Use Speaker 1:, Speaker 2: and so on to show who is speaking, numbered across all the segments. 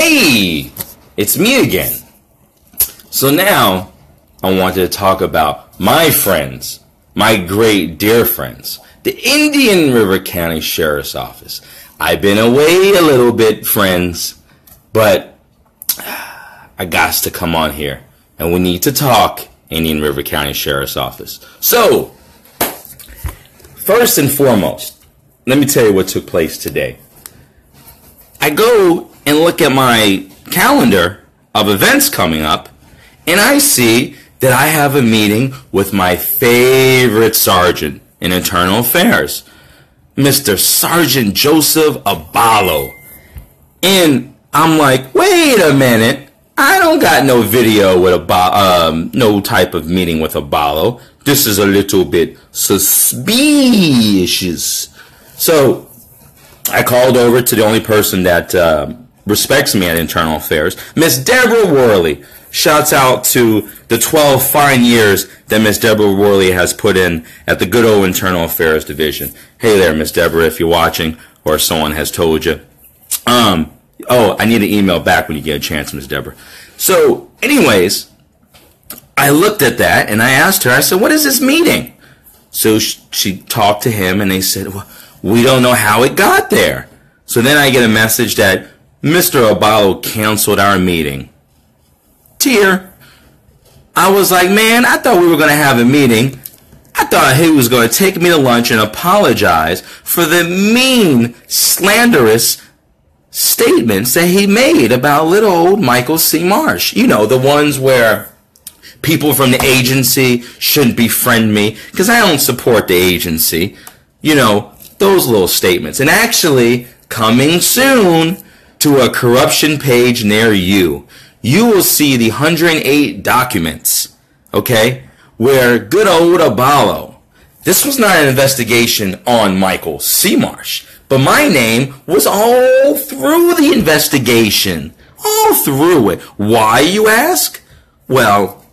Speaker 1: Hey, it's me again. So now I wanted to talk about my friends, my great dear friends, the Indian River County Sheriff's Office. I've been away a little bit, friends, but I got to come on here and we need to talk Indian River County Sheriff's Office. So, first and foremost, let me tell you what took place today. I go and look at my calendar of events coming up, and I see that I have a meeting with my favorite sergeant in Internal Affairs, Mr. Sergeant Joseph Abalo. And I'm like, wait a minute, I don't got no video with no type of meeting with Abalo. This is a little bit suspicious. So I called over to the only person that respects me at Internal Affairs, Miss Deborah Worley. Shouts out to the 12 fine years that Miss Deborah Worley has put in at the good old Internal Affairs Division. Hey there, Miss Deborah, if you're watching or someone has told you. Oh, I need an email back when you get a chance, Miss Deborah. So, anyways, I looked at that and I asked her, I said, what is this meeting? So she talked to him and they said, well, we don't know how it got there. So then I get a message that Mr. Abalo canceled our meeting. Tear. I was like, man, I thought we were going to have a meeting. I thought he was going to take me to lunch and apologize for the mean, slanderous statements that he made about little old Michael C. Marsh. You know, the ones where people from the agency shouldn't befriend me because I don't support the agency. You know, those little statements. And actually, coming soon to a corruption page near you, you will see the 108 documents, okay, where good old Abalo, this was not an investigation on Michael C. Marsh, but my name was all through the investigation, all through it. Why, you ask? Well,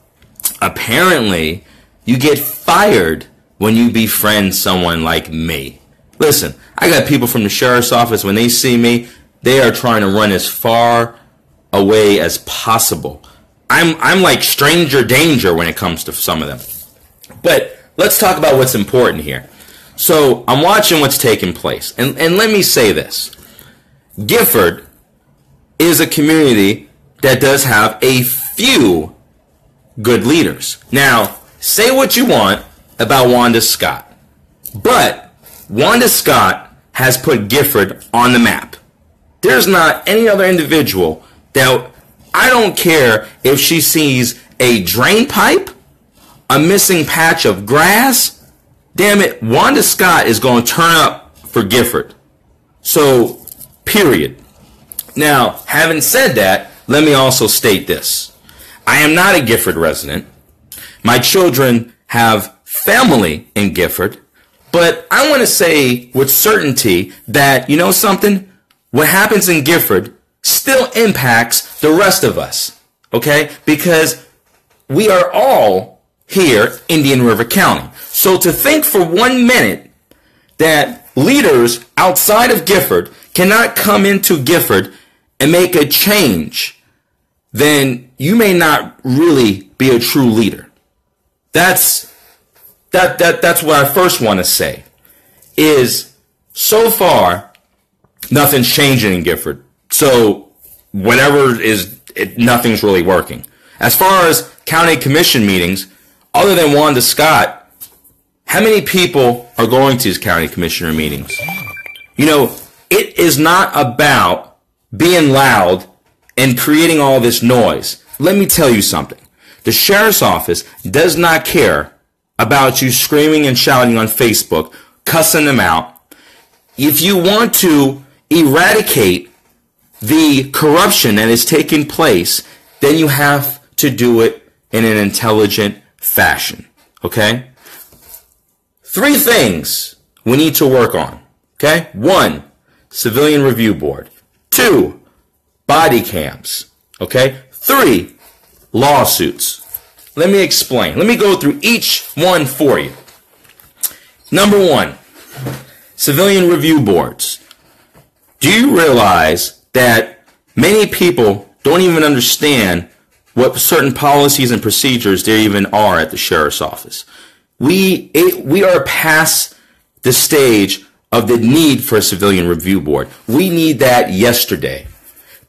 Speaker 1: apparently, you get fired when you befriend someone like me. Listen, I got people from the sheriff's office, when they see me, they are trying to run as far away as possible. I'm like stranger danger when it comes to some of them. But let's talk about what's important here. So I'm watching what's taking place. And let me say this. Gifford is a community that does have a few good leaders. Now, say what you want about Wanda Scott, but Wanda Scott has put Gifford on the map. There's not any other individual that, I don't care if she sees a drain pipe, a missing patch of grass, damn it, Wanda Scott is going to turn up for Gifford. So, period. Now, having said that, let me also state this. I am not a Gifford resident. My children have family in Gifford. But I want to say with certainty that, you know something? What happens in Gifford still impacts the rest of us, okay? Because we are all here, Indian River County. So to think for 1 minute that leaders outside of Gifford cannot come into Gifford and make a change, then you may not really be a true leader. That's what I first want to say, is so far, nothing's changing in Gifford. So whatever nothing's really working. As far as county commission meetings, other than Wanda Scott, how many people are going to these county commissioner meetings? You know, it is not about being loud and creating all this noise. Let me tell you something. The sheriff's office does not care about you screaming and shouting on Facebook, cussing them out. If you want to eradicate the corruption that is taking place, then you have to do it in an intelligent fashion, okay? 3 things we need to work on, okay? 1, civilian review board. 2, body cams, okay? 3, lawsuits. Let me explain. Let me go through each one for you. Number 1, civilian review boards. Do you realize that Many people don't even understand what certain policies and procedures there even are at the sheriff's office. We are past the stage of the need for a civilian review board. We need that yesterday.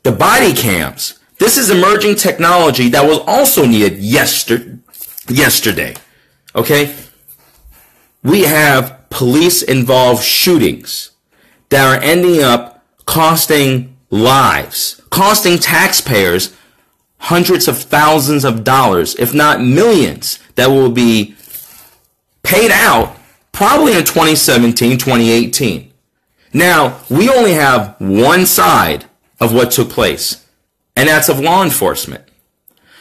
Speaker 1: The body cams. This is emerging technology that was also needed yesterday. Okay? We have police-involved shootings that are ending up costing lives, costing taxpayers hundreds of thousands of dollars, if not millions, that will be paid out probably in 2017, 2018. Now, we only have one side of what took place, and that's of law enforcement.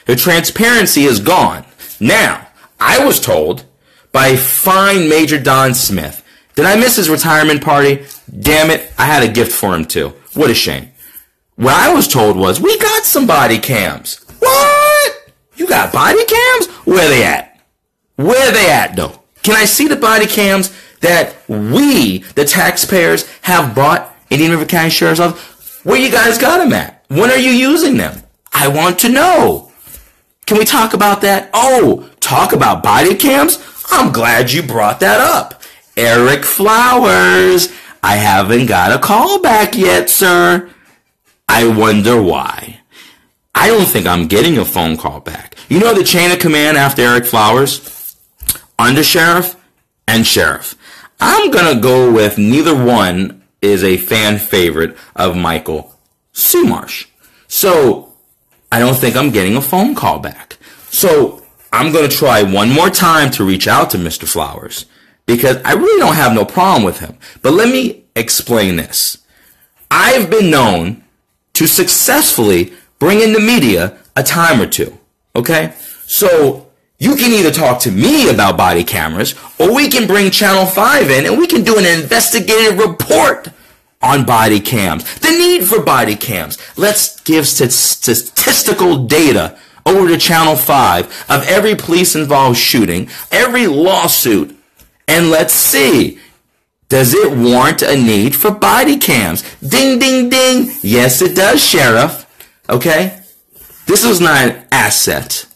Speaker 1: The transparency is gone. Now, I was told by fine Major Don Smith, did I miss his retirement party? Damn it, I had a gift for him too. What a shame. What I was told was, we got some body cams. What? You got body cams? Where they at? Where they at though? Can I see the body cams that we, the taxpayers, have bought Indian River County Sheriff's Office? Where you guys got them at? When are you using them? I want to know. Can we talk about that? Oh, talk about body cams? I'm glad you brought that up. Eric Flowers, I haven't got a call back yet, sir. I wonder why. I don't think I'm getting a phone call back. You know the chain of command after Eric Flowers? Undersheriff and sheriff. I'm going to go with neither one is a fan favorite of Michael Sumarsh. So I don't think I'm getting a phone call back. So I'm going to try one more time to reach out to Mr. Flowers because I really don't have no problem with him. But let me explain this. I've been known to successfully bring in the media a time or two. Okay? So you can either talk to me about body cameras or we can bring Channel 5 in and we can do an investigative report on body cams. The need for body cams. Let's give statistical data over to Channel 5 of every police-involved shooting, every lawsuit, and let's see, does it warrant a need for body cams? Ding, ding, ding. Yes, it does, Sheriff. Okay? This is not an asset.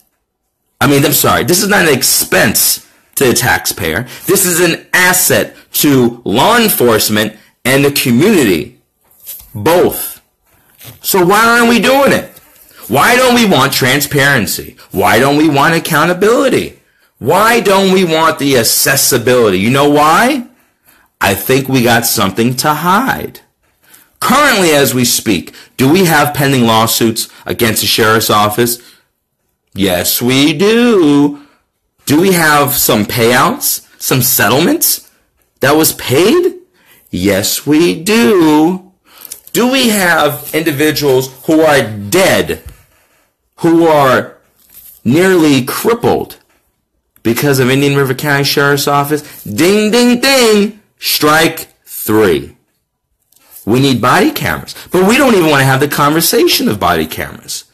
Speaker 1: This is not an expense to the taxpayer. This is an asset to law enforcement and the community. Both. So why aren't we doing it? Why don't we want transparency? Why don't we want accountability? Why don't we want the accessibility? You know why? I think we got something to hide. Currently, as we speak, do we have pending lawsuits against the sheriff's office? Yes, we do. Do we have some payouts, some settlements that was paid? Yes, we do. Do we have individuals who are dead, who are nearly crippled because of Indian River County Sheriff's Office? Ding, ding, ding. Strike 3. We need body cameras, but we don't even want to have the conversation of body cameras.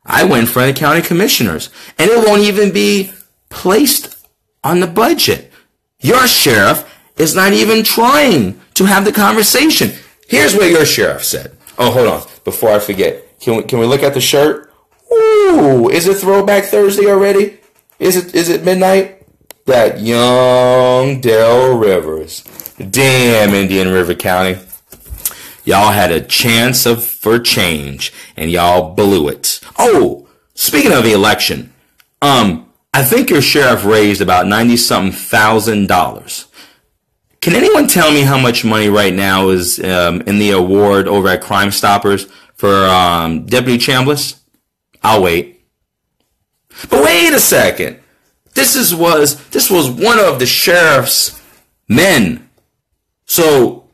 Speaker 1: I went in front of the county commissioners, and it won't even be placed on the budget. Your sheriff is not even trying to have the conversation. Here's what your sheriff said. Oh, hold on. Before I forget, can we look at the shirt? Ooh, is it Throwback Thursday already? Is it midnight? That young Del Rivers. Damn, Indian River County. Y'all had a chance for change, and y'all blew it. Oh, speaking of the election, I think your sheriff raised about $90-something thousand. Can anyone tell me how much money right now is in the award over at Crime Stoppers for Deputy Chambliss? I'll wait. But wait a second. This was one of the sheriff's men. So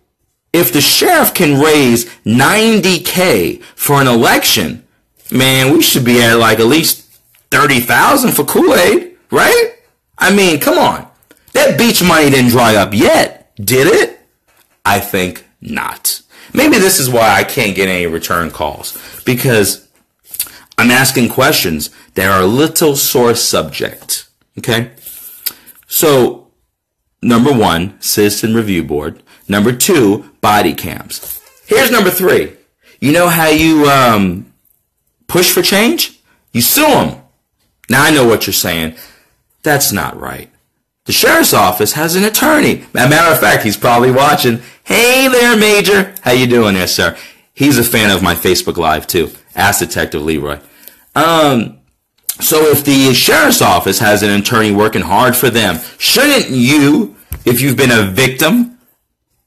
Speaker 1: if the sheriff can raise $90K for an election, man, we should be at like at least $30,000 for Kool-Aid, right? I mean, come on. That beach money didn't dry up yet, did it? I think not. Maybe this is why I can't get any return calls, because I'm asking questions that are a little sore subject, okay? So, number 1, Citizen Review Board. Number 2, body cams. Here's number 3. You know how you push for change? You sue them. Now I know what you're saying. That's not right. The sheriff's office has an attorney. As a matter of fact, he's probably watching. Hey there, Major. How you doing there, sir? He's a fan of my Facebook Live, too. Ask Detective Leroy. So if the sheriff's office has an attorney working hard for them, shouldn't you, if you've been a victim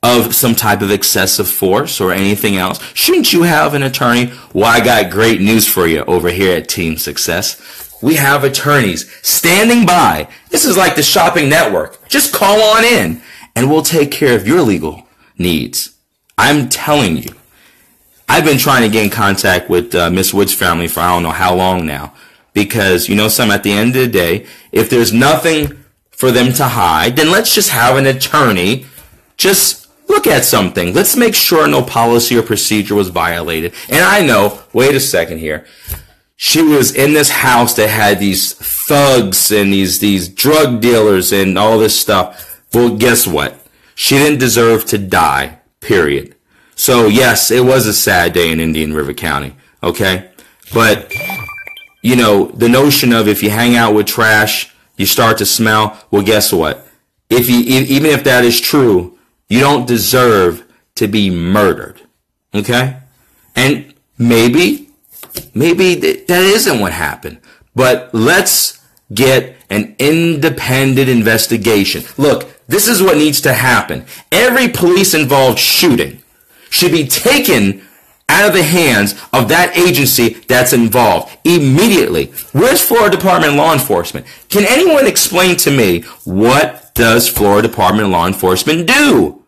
Speaker 1: of some type of excessive force or anything else, shouldn't you have an attorney? Well, I got great news for you over here at Team Success. We have attorneys standing by. This is like the shopping network. Just call on in and we'll take care of your legal needs. I'm telling you. I've been trying to get in contact with Miss Wood's family for I don't know how long now. Because, you know, at the end of the day, if there's nothing for them to hide, then let's just have an attorney just look at something. Let's make sure no policy or procedure was violated. And I know, wait a second here. She was in this house that had these thugs and these drug dealers and all this stuff. Well, guess what? She didn't deserve to die, period. So, yes, it was a sad day in Indian River County, okay? But, you know, the notion of if you hang out with trash, you start to smell, well, guess what? Even if that is true, you don't deserve to be murdered, okay? And maybe that isn't what happened. But let's get an independent investigation. Look, this is what needs to happen. Every police-involved shooting should be taken out of the hands of that agency that's involved immediately. Where's Florida Department of Law Enforcement? Can anyone explain to me what does Florida Department of Law Enforcement do?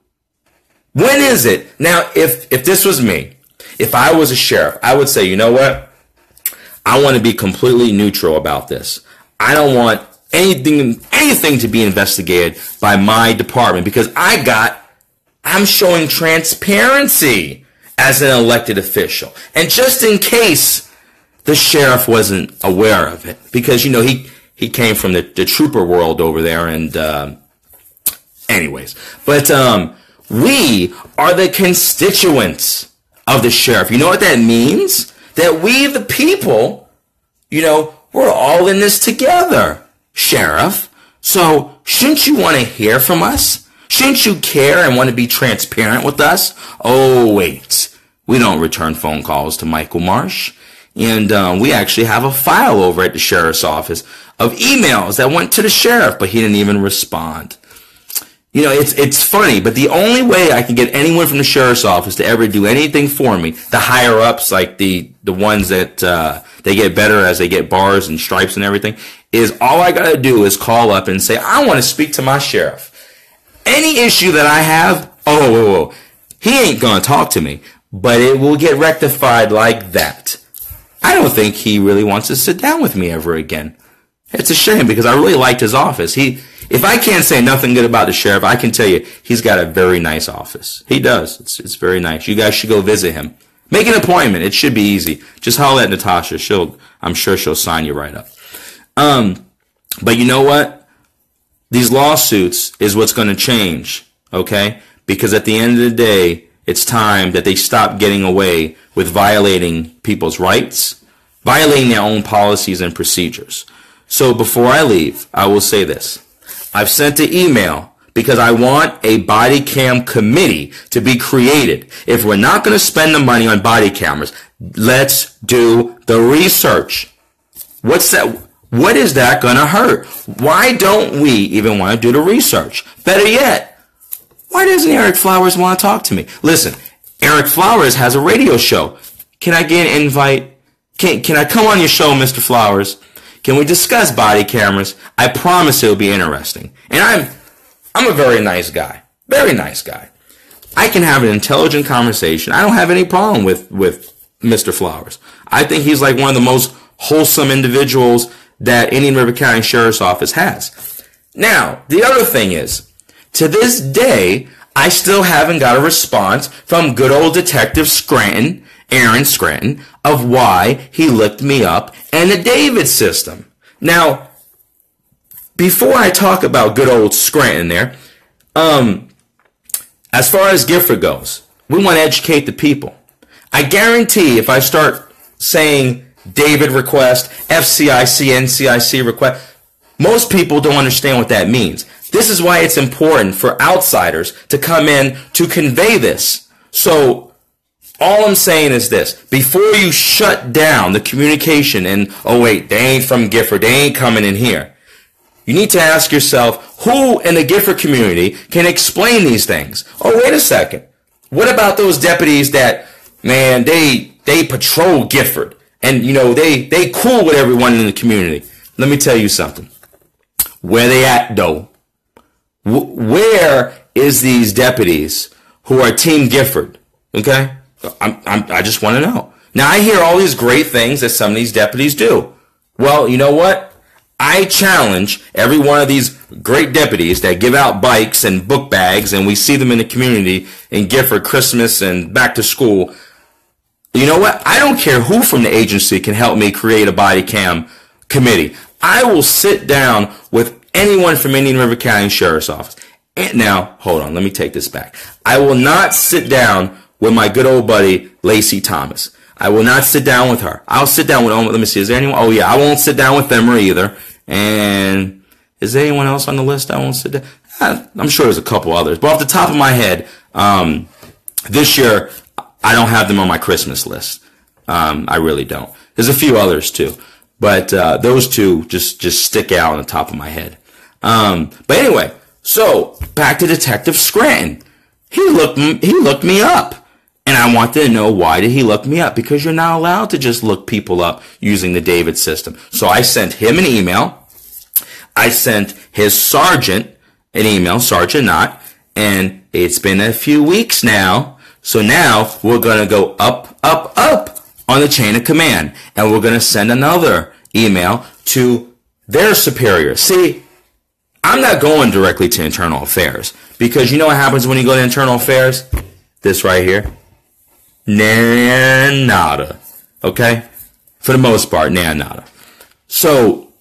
Speaker 1: When is it? Now, if this was me, if I was a sheriff, I would say, you know what? I want to be completely neutral about this. I don't want anything to be investigated by my department because I'm showing transparency as an elected official. And just in case the sheriff wasn't aware of it, because, you know, he came from the trooper world over there and, anyways. But, we are the constituents of the sheriff. You know what that means? That we, the people, you know, we're all in this together, Sheriff. So shouldn't you want to hear from us? Shouldn't you care and want to be transparent with us? Oh, wait. We don't return phone calls to Michael Marsh. And we actually have a file over at the sheriff's office of emails that went to the sheriff, but he didn't even respond. You know, it's funny, but the only way I can get anyone from the sheriff's office to ever do anything for me, the higher ups, like the ones that they get better as they get bars and stripes and everything, is all I gotta do is call up and say, I want to speak to my sheriff. Any issue that I have, he ain't gonna talk to me, but it will get rectified like that. I don't think he really wants to sit down with me ever again. It's a shame because I really liked his office. If I can't say nothing good about the sheriff, I can tell you he's got a very nice office. He does. It's very nice. You guys should go visit him. Make an appointment. It should be easy. Just holler at Natasha. I'm sure she'll sign you right up. But you know what? These lawsuits is what's going to change, okay? Because at the end of the day, it's time that they stop getting away with violating people's rights, violating their own policies and procedures. So before I leave, I will say this. I've sent an email because I want a body cam committee to be created. If we're not going to spend the money on body cameras, let's do the research. What's that? What is that going to hurt? Why don't we even want to do the research? Better yet, why doesn't Eric Flowers want to talk to me? Listen, Eric Flowers has a radio show. Can I get an invite? Can I come on your show, Mr. Flowers? Can we discuss body cameras? I promise it'll be interesting. And I'm a very nice guy. Very nice guy. I can have an intelligent conversation. I don't have any problem with Mr. Flowers. I think he's like one of the most wholesome individuals that Indian River County Sheriff's Office has. Now, the other thing is, to this day, I still haven't got a response from good old Detective Scranton, Aaron Scranton, of why he looked me up in the David system. Now, before I talk about good old Scranton there, as far as Gifford goes, we want to educate the people. I guarantee if I start saying David request, FCIC, NCIC request, most people don't understand what that means. This is why it's important for outsiders to come in to convey this. So all I'm saying is this. Before you shut down the communication and, oh wait, they ain't from Gifford, they ain't coming in here, you need to ask yourself, who in the Gifford community can explain these things? Oh, wait a second. What about those deputies that, man, they patrol Gifford and, you know, they cool with everyone in the community? Let me tell you something. Where they at, though? Where is these deputies who are Team Gifford? Okay? I just want to know. Now, I hear all these great things that some of these deputies do. Well, you know what? I challenge every one of these great deputies that give out bikes and book bags, and we see them in the community in Gifford, Christmas and back to school. You know what? I don't care who from the agency can help me create a body cam committee. I will sit down with anyone from Indian River County Sheriff's Office. And now, hold on, let me take this back. I will not sit down with my good old buddy, Lacey Thomas. I will not sit down with her. I'll sit down with, let me see, is there anyone? Oh yeah, I won't sit down with them either. And is there anyone else on the list I won't sit down? I'm sure there's a couple others. But off the top of my head, this year, I don't have them on my Christmas list. I really don't. There's a few others too. But those two just stick out on the top of my head. But anyway, so back to Detective Scranton. He looked me up. And I wanted to know, why did he look me up? Because you're not allowed to just look people up using the David system. So I sent him an email. I sent his sergeant an email, Sergeant Knott, and it's been a few weeks now. So now we're going to go up, up, up on the chain of command. And we're going to send another email to their superior. See, I'm not going directly to Internal Affairs, because you know what happens when you go to Internal Affairs? This right here. Nada. Okay? For the most part, nada. So,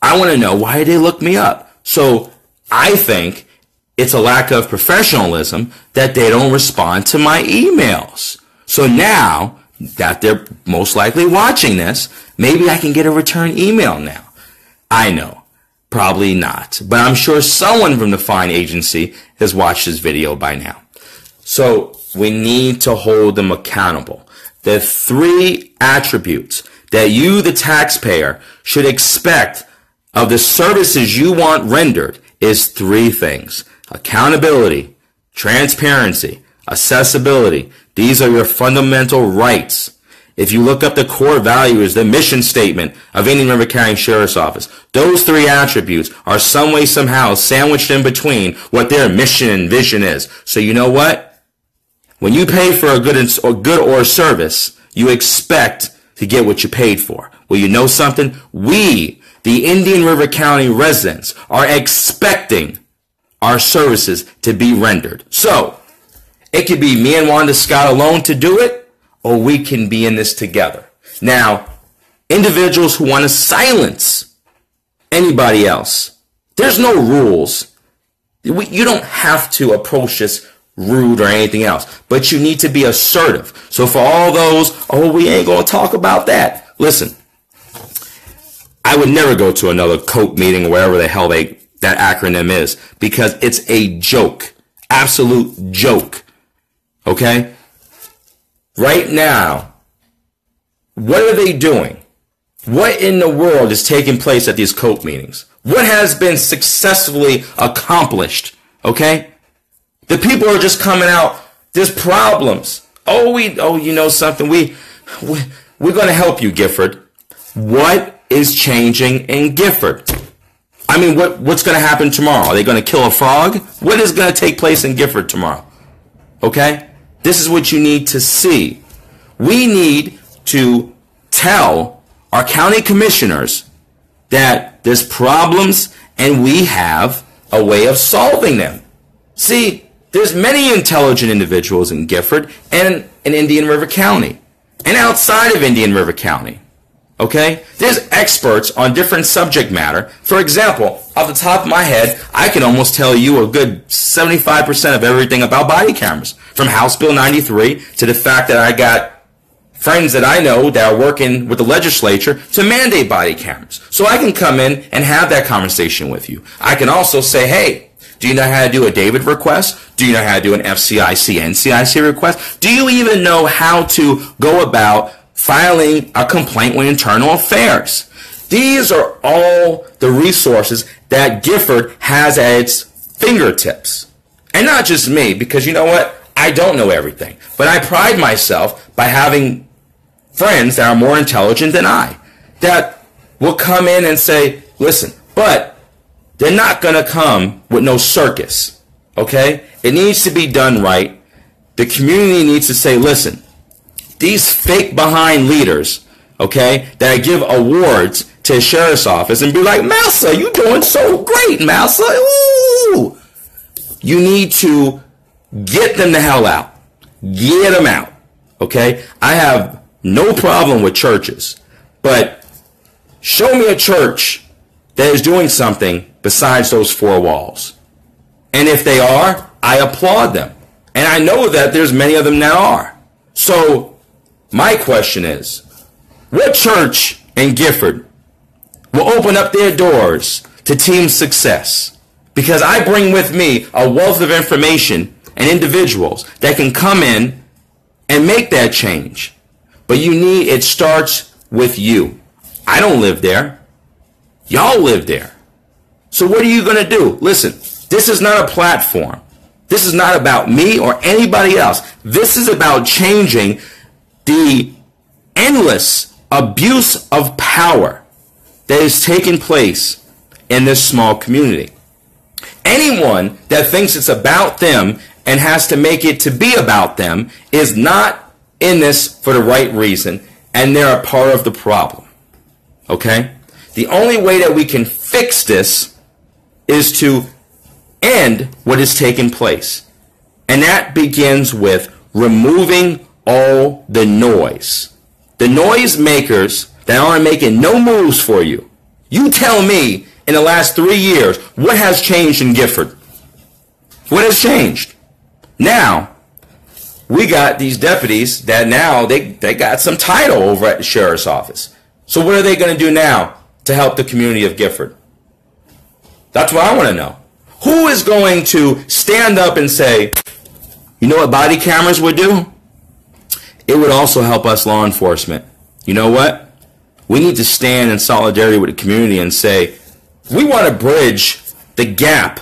Speaker 1: I want to know, why did they look me up? So, I think it's a lack of professionalism that they don't respond to my emails. So now that they're most likely watching this, maybe I can get a return email now. I know. Probably not. But I'm sure someone from the fine agency has watched this video by now. So, we need to hold them accountable. The 3 attributes that you, the taxpayer, should expect of the services you want rendered is 3 things. Accountability, transparency, accessibility. These are your fundamental rights. If you look up the core values, the mission statement of Indian River County Sheriff's Office, those 3 attributes are some way, somehow sandwiched in between what their mission and vision is. So you know what? When you pay for a good or service, you expect to get what you paid for. Well, you know something? We, the Indian River County residents, are expecting our services to be rendered. So, it could be me and Wanda Scott alone to do it, or we can be in this together. Now, individuals who want to silence anybody else, there's no rules. You don't have to approach this rude or anything else, but you need to be assertive. So for all those, oh, we ain't gonna talk about that. Listen, I would never go to another COPE meeting or wherever the hell that acronym is, because it's a joke, absolute joke. Okay? Right now, what are they doing? What in the world is taking place at these COPE meetings? What has been successfully accomplished? Okay? The people are just coming out. There's problems. Oh, you know something? We're going to help you, Gifford. What is changing in Gifford? I mean, what's going to happen tomorrow? Are they going to kill a frog? What is going to take place in Gifford tomorrow? Okay? This is what you need to see. We need to tell our county commissioners that there's problems and we have a way of solving them. See, there's many intelligent individuals in Gifford and in Indian River County and outside of Indian River County. Okay? There's experts on different subject matter. For example, off the top of my head, I can almost tell you a good 75% of everything about body cameras. From House Bill 93 to the fact that I got friends that I know that are working with the legislature to mandate body cameras. So I can come in and have that conversation with you. I can also say, hey, do you know how to do a David request? Do you know how to do an FCIC, NCIC request? Do you even know how to go about filing a complaint with Internal Affairs? These are all the resources that Gifford has at its fingertips. And not just me, because you know what? I don't know everything. But I pride myself by having friends that are more intelligent than I, that will come in and say, listen, but they're not going to come with no circus, okay? It needs to be done right. The community needs to say, listen, these fake behind leaders, okay, that give awards to a sheriff's office and be like, Massa, you doing so great, Massa. Ooh. You need to get them the hell out. Get them out, okay? I have no problem with churches, but show me a church that is doing something besides those four walls. And if they are, I applaud them. And I know that there's many of them that are. So my question is, what church in Gifford will open up their doors to team success? Because I bring with me a wealth of information and individuals that can come in and make that change. But it starts with you. I don't live there. Y'all live there. So what are you going to do? Listen, this is not a platform. This is not about me or anybody else. This is about changing the endless abuse of power that is taking place in this small community. Anyone that thinks it's about them and has to make it to be about them is not in this for the right reason, and they're a part of the problem. Okay? The only way that we can fix this is to end what is taking place. And that begins with removing all the noise. The noise makers that aren't making no moves for you. You tell me in the last 3 years, what has changed in Gifford? What has changed? Now, we got these deputies that now they got some title over at the sheriff's office. So what are they going to do now to help the community of Gifford? That's what I want to know. Who is going to stand up and say, you know what body cameras would do? It would also help us law enforcement. You know what? We need to stand in solidarity with the community and say, we want to bridge the gap.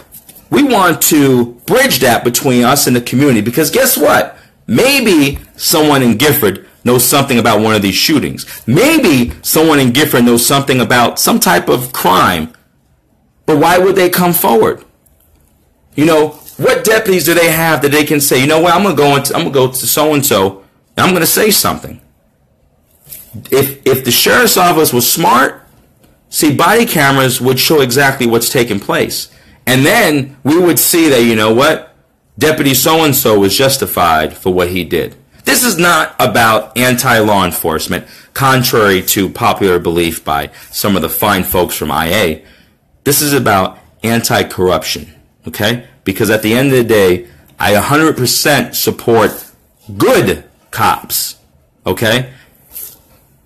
Speaker 1: We want to bridge that between us and the community, because guess what? Maybe someone in Gifford knows something about one of these shootings. Maybe someone in Gifford knows something about some type of crime. But why would they come forward? You know, what deputies do they have that they can say, you know what, I'm going to go to so-and-so and I'm going to say something. If the sheriff's office was smart, see, body cameras would show exactly what's taking place. And then we would see that, you know what, Deputy so-and-so was justified for what he did. This is not about anti-law enforcement, contrary to popular belief by some of the fine folks from IA. This is about anti-corruption, okay? Because at the end of the day, I 100% support good cops, okay?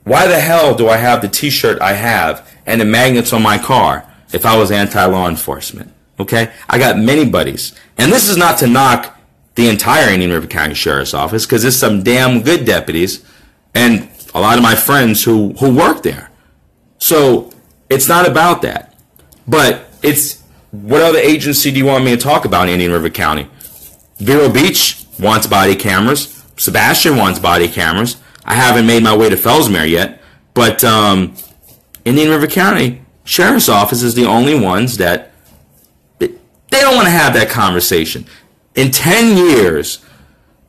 Speaker 1: Why the hell do I have the t-shirt I have and the magnets on my car if I was anti-law enforcement? Okay? I got many buddies. And this is not to knock the entire Indian River County Sheriff's Office, because there's some damn good deputies and a lot of my friends who work there. So it's not about that. But it's, what other agency do you want me to talk about in Indian River County? Vero Beach wants body cameras. Sebastian wants body cameras. I haven't made my way to Fellsmere yet. But Indian River County Sheriff's Office is the only ones that they don't want to have that conversation. In 10 years,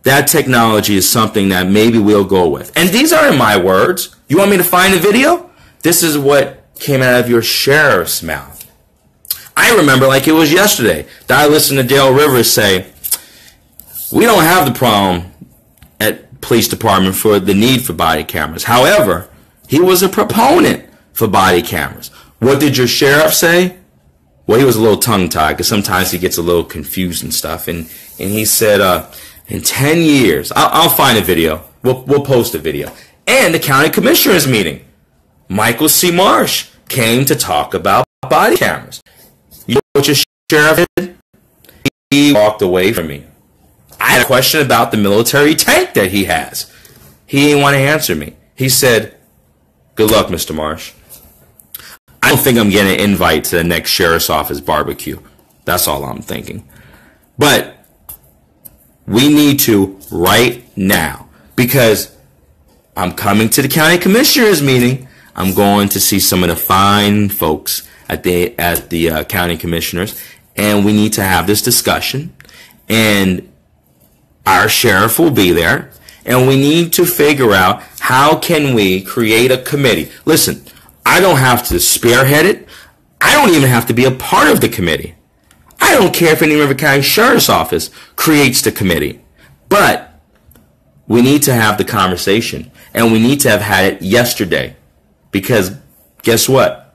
Speaker 1: that technology is something that maybe we'll go with. And these aren't my words. You want me to find a video? This is what came out of your sheriff's mouth. I remember like it was yesterday that I listened to Dale Rivers say, we don't have the problem at police department for the need for body cameras. However, He was a proponent for body cameras. What did your sheriff say? Well, he was a little tongue-tied because sometimes he gets a little confused and stuff. And he said, in 10 years, I'll find a video. We'll post a video. And the county commissioners meeting, Michael C. Marsh came to talk about body cameras. You know what your sheriff did? He walked away from me. I had a question about the military tank that he has. He didn't want to answer me. He said, good luck, Mr. Marsh. I don't think I'm getting an invite to the next sheriff's office barbecue. That's all I'm thinking. But we need to right now, because I'm coming to the county commissioners meeting. I'm going to see some of the fine folks at the county commissioners, and we need to have this discussion. And our sheriff will be there, and we need to figure out how can we create a committee. Listen, I don't have to spearhead it. I don't even have to be a part of the committee. I don't care if any River County Sheriff's Office creates the committee. But we need to have the conversation, and we need to have had it yesterday. Because guess what?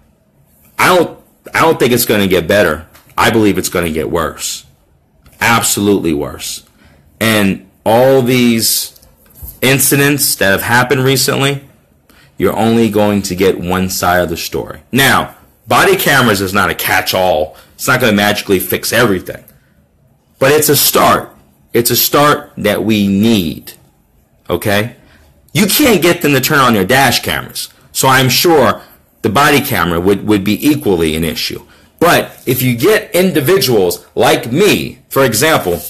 Speaker 1: I don't think it's going to get better. I believe it's going to get worse. Absolutely worse. And all these incidents that have happened recently, you're only going to get one side of the story. Now, body cameras is not a catch-all. It's not going to magically fix everything. But it's a start. It's a start that we need. Okay? You can't get them to turn on their dash cameras. So I'm sure the body camera would be equally an issue. But if you get individuals like me, for example,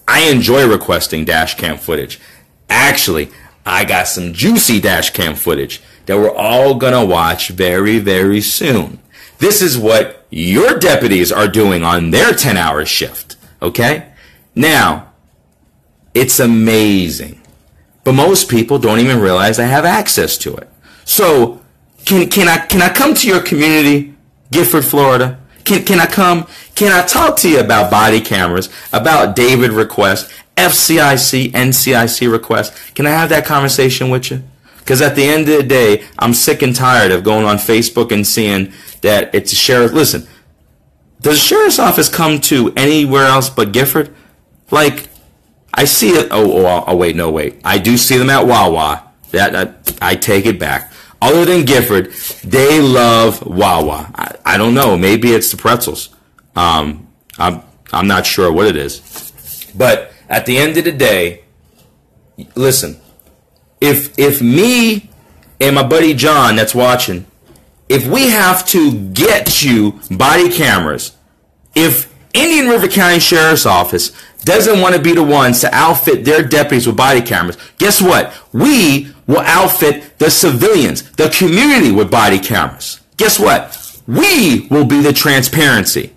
Speaker 1: I enjoy requesting dash cam footage. Actually, I got some juicy dash cam footage that we're all going to watch very, very soon. This is what your deputies are doing on their 10-hour shift. Okay? Now, it's amazing. But most people don't even realize I have access to it. So, can I come to your community, Gifford, Florida? Can I come? Can I talk to you about body cameras, about David requests, FCIC, NCIC requests? Can I have that conversation with you? Because at the end of the day, I'm sick and tired of going on Facebook and seeing that it's a sheriff. Listen, does the sheriff's office come to anywhere else but Gifford? Like, I see it. Wait. I do see them at Wawa. I take it back. Other than Gifford, they love Wawa. I don't know. Maybe it's the pretzels. I'm not sure what it is. But at the end of the day, listen, if me and my buddy John that's watching, if we have to get you body cameras, if Indian River County Sheriff's Office doesn't want to be the ones to outfit their deputies with body cameras, guess what? We will outfit the civilians, the community with body cameras. Guess what? We will be the transparency.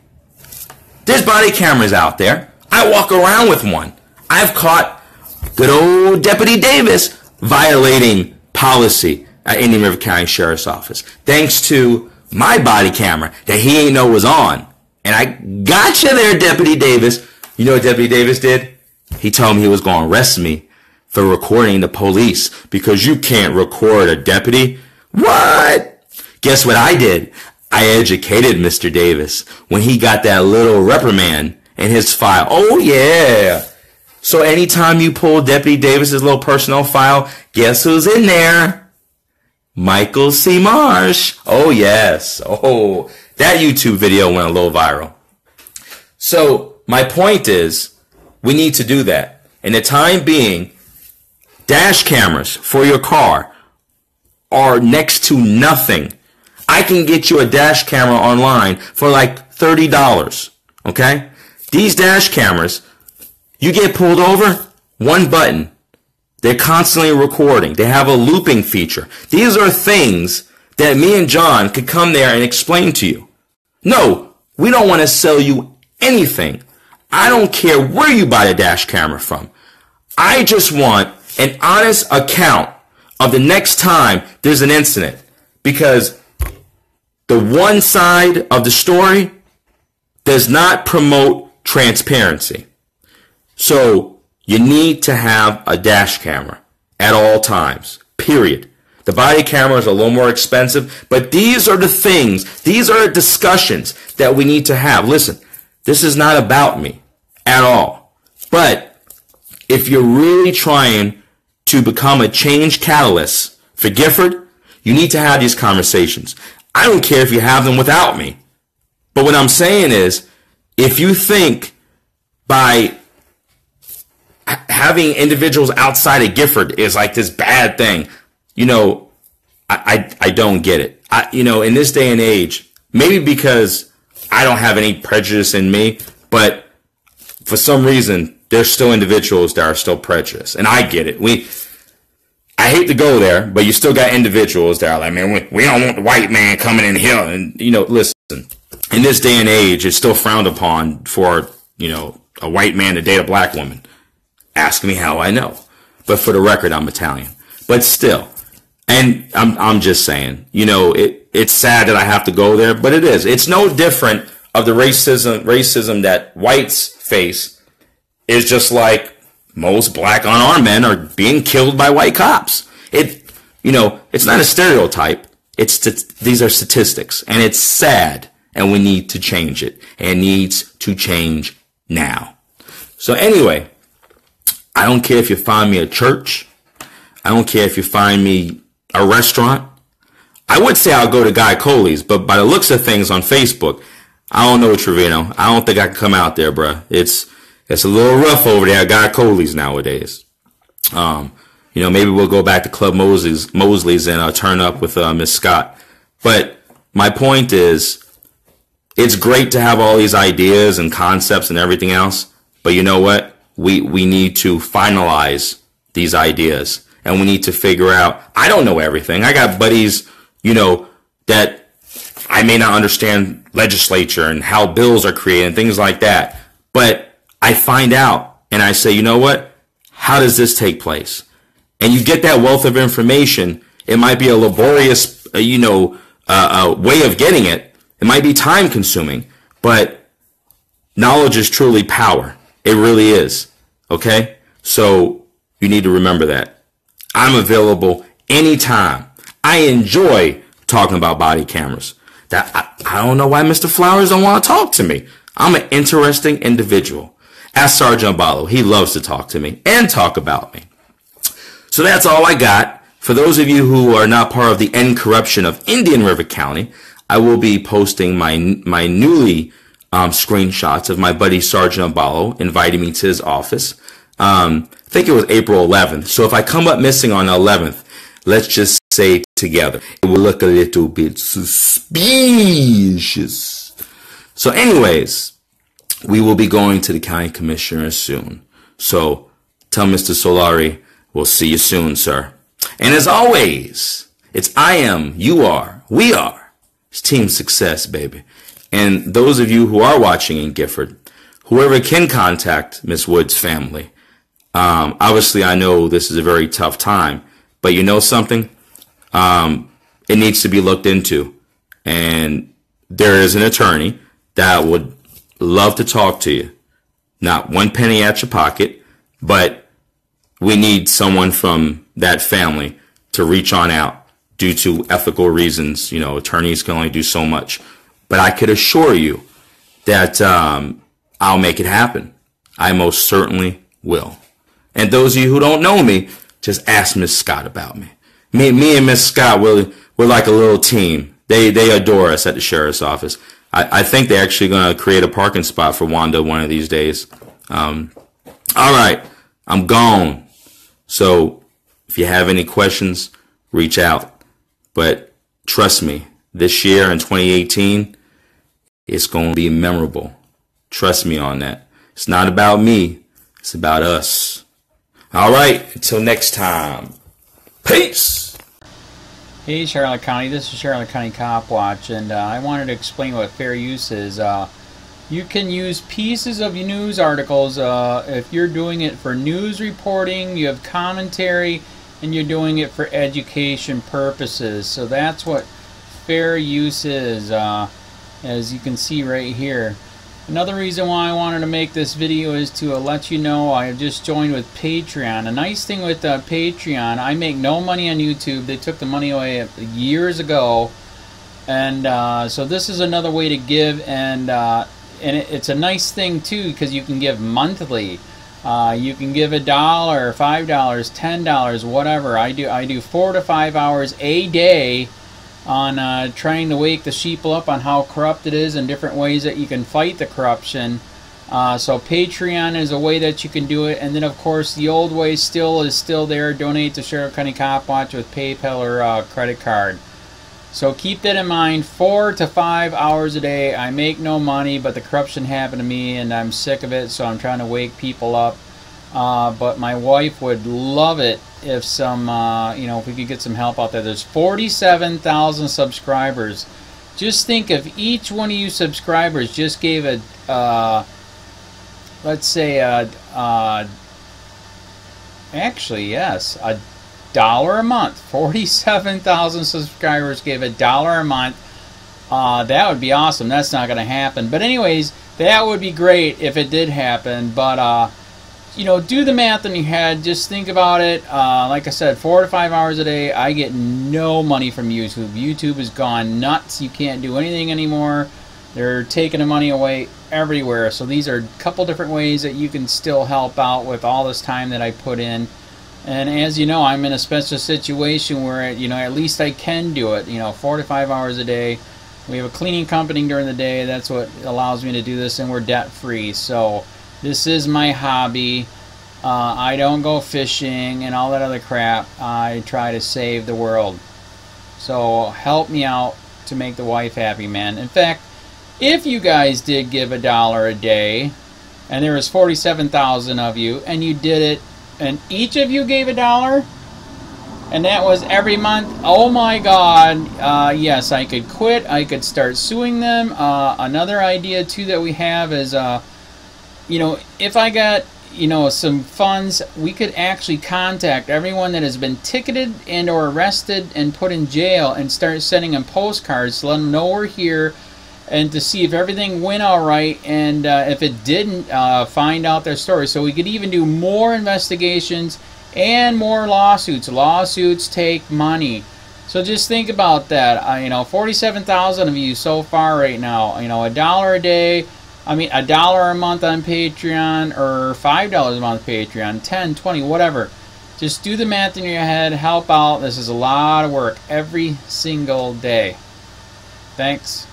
Speaker 1: There's body cameras out there. I walk around with one. I've caught good old Deputy Davis violating policy at Indian River County Sheriff's Office, thanks to my body camera that he ain't know was on. And I got you there, Deputy Davis. You know what Deputy Davis did? He told me he was going to arrest me for recording the police because you can't record a deputy. What? Guess what I did? I educated Mr. Davis when he got that little reprimand in his file. Oh, yeah. So anytime you pull Deputy Davis's little personnel file, guess who's in there? Michael C. Marsh. Oh, yes. Oh, that YouTube video went a little viral. So my point is, we need to do that. In the time being, dash cameras for your car are next to nothing. I can get you a dash camera online for like $30. Okay? These dash cameras, you get pulled over, one button. They're constantly recording. They have a looping feature. These are things that me and John could come there and explain to you. No, we don't want to sell you anything. I don't care where you buy the dash camera from. I just want an honest account of the next time there's an incident. Because the one side of the story does not promote transparency. So you need to have a dash camera at all times, period. The body cameras are a little more expensive, but these are the things, these are the discussions that we need to have. Listen, this is not about me at all. But if you're really trying to become a change catalyst for Gifford, you need to have these conversations. I don't care if you have them without me. But what I'm saying is, if you think by having individuals outside of Gifford is like this bad thing, you know, I don't get it. You know, in this day and age, maybe because I don't have any prejudice in me, but for some reason, there's still individuals that are still prejudiced. And I get it. I hate to go there, but you still got individuals that are like, man, we don't want the white man coming in here. And, you know, listen, in this day and age, it's still frowned upon for, you know, a white man to date a black woman. Ask me how I know. But for the record, I'm Italian. But still, and I'm just saying, you know, it's sad that I have to go there, but it is. It's no different of the racism that whites face. Is just like most black unarmed men are being killed by white cops. You know, it's not a stereotype. These are statistics, and it's sad, and we need to change it. And it needs to change now. So anyway, I don't care if you find me a church. I don't care if you find me a restaurant. I would say I'll go to Guy Coley's, but by the looks of things on Facebook, I don't know, Trevino. I don't think I can come out there, bruh. It's a little rough over there at Guy Coley's nowadays. You know, maybe we'll go back to Club Mosley's and turn up with Miss Scott. But my point is, it's great to have all these ideas and concepts and everything else. But you know what? We need to finalize these ideas. And we need to figure out, I don't know everything. I got buddies, you know, that I may not understand legislature and how bills are created and things like that. But I find out and I say, you know what? How does this take place? And you get that wealth of information. It might be a laborious, way of getting it. It might be time consuming, but knowledge is truly power. It really is. Okay? So you need to remember that. I'm available anytime. I enjoy talking about body cameras. I don't know why Mr. Flowers don't want to talk to me. I'm an interesting individual. Ask Sergeant Ballo. He loves to talk to me and talk about me. So that's all I got. For those of you who are not part of the end corruption of Indian River County, I will be posting my newly screenshots of my buddy Sergeant Ballo inviting me to his office. I think it was April 11th. So if I come up missing on the 11th, let's just say together, it will look a little bit suspicious. So anyways, we will be going to the county commissioner soon. So tell Mr. Solari, we'll see you soon, sir. And as always, it's I am, you are, we are. It's team success, baby. And those of you who are watching in Gifford, whoever can contact Miss Wood's family, obviously I know this is a very tough time, but you know something? It needs to be looked into. And there is an attorney that would love to talk to you. Not one penny at your pocket, but we need someone from that family to reach on out due to ethical reasons. You know, attorneys can only do so much. But I could assure you that I'll make it happen. I most certainly will. And those of you who don't know me, just ask Miss Scott about me. Me and Miss Scott, we're like a little team. They adore us at the sheriff's office. I think they're actually going to create a parking spot for Wanda one of these days. All right, I'm gone. So if you have any questions, reach out. But trust me, this year in 2018, it's going to be memorable. Trust me on that. It's not about me. It's about us. All right, until next time. Peace.
Speaker 2: Hey Charlotte County, this is Charlotte County Cop Watch, and I wanted to explain what fair use is. You can use pieces of news articles if you're doing it for news reporting, you have commentary, and you're doing it for education purposes. So that's what fair use is, as you can see right here. Another reason why I wanted to make this video is to let you know I have just joined with Patreon. A nice thing with Patreon, I make no money on YouTube. They took the money away years ago, and so this is another way to give, and it's a nice thing too because you can give monthly. You can give $1, $5, $10, whatever. I do 4 to 5 hours a day on trying to wake the sheeple up on how corrupt it is and different ways that you can fight the corruption. So Patreon is a way that you can do it, and then of course the old way is still there. Donate to Charlotte County COPWATCH with PayPal or credit card. So keep that in mind. 4 to 5 hours a day. I make no money, but the corruption happened to me and I'm sick of it, so I'm trying to wake people up. But my wife would love it if some, if we could get some help out there. There's 47,000 subscribers. Just think if each one of you subscribers just gave a, let's say, actually, yes, $1 a month. 47,000 subscribers gave $1 a month. That would be awesome. That's not going to happen. But anyways, that would be great if it did happen. But do the math in your head. Just think about it. Like I said, 4 to 5 hours a day. I get no money from YouTube. YouTube has gone nuts. You can't do anything anymore. They're taking the money away everywhere. So these are a couple different ways that you can still help out with all this time that I put in. And as you know, I'm in a special situation where, at least I can do it. 4 to 5 hours a day. We have a cleaning company during the day. That's what allows me to do this, and we're debt-free. So this is my hobby. I don't go fishing and all that other crap. I try to save the world. So help me out to make the wife happy, man. In fact, if you guys did give $1 a day, and there was 47,000 of you, and you did it, and each of you gave $1, and that was every month, oh my God, yes, I could quit. I could start suing them. Another idea too that we have is, if I got, some funds, we could actually contact everyone that has been ticketed and or arrested and put in jail and start sending them postcards to let them know we're here, and to see if everything went all right, and if it didn't, find out their story. So we could even do more investigations and more lawsuits. Lawsuits take money. So just think about that. 47,000 of you so far right now. $1 a day. $1 a month on Patreon, or $5 a month Patreon, 10, 20, whatever. Just do the math in your head. Help out. This is a lot of work every single day. Thanks.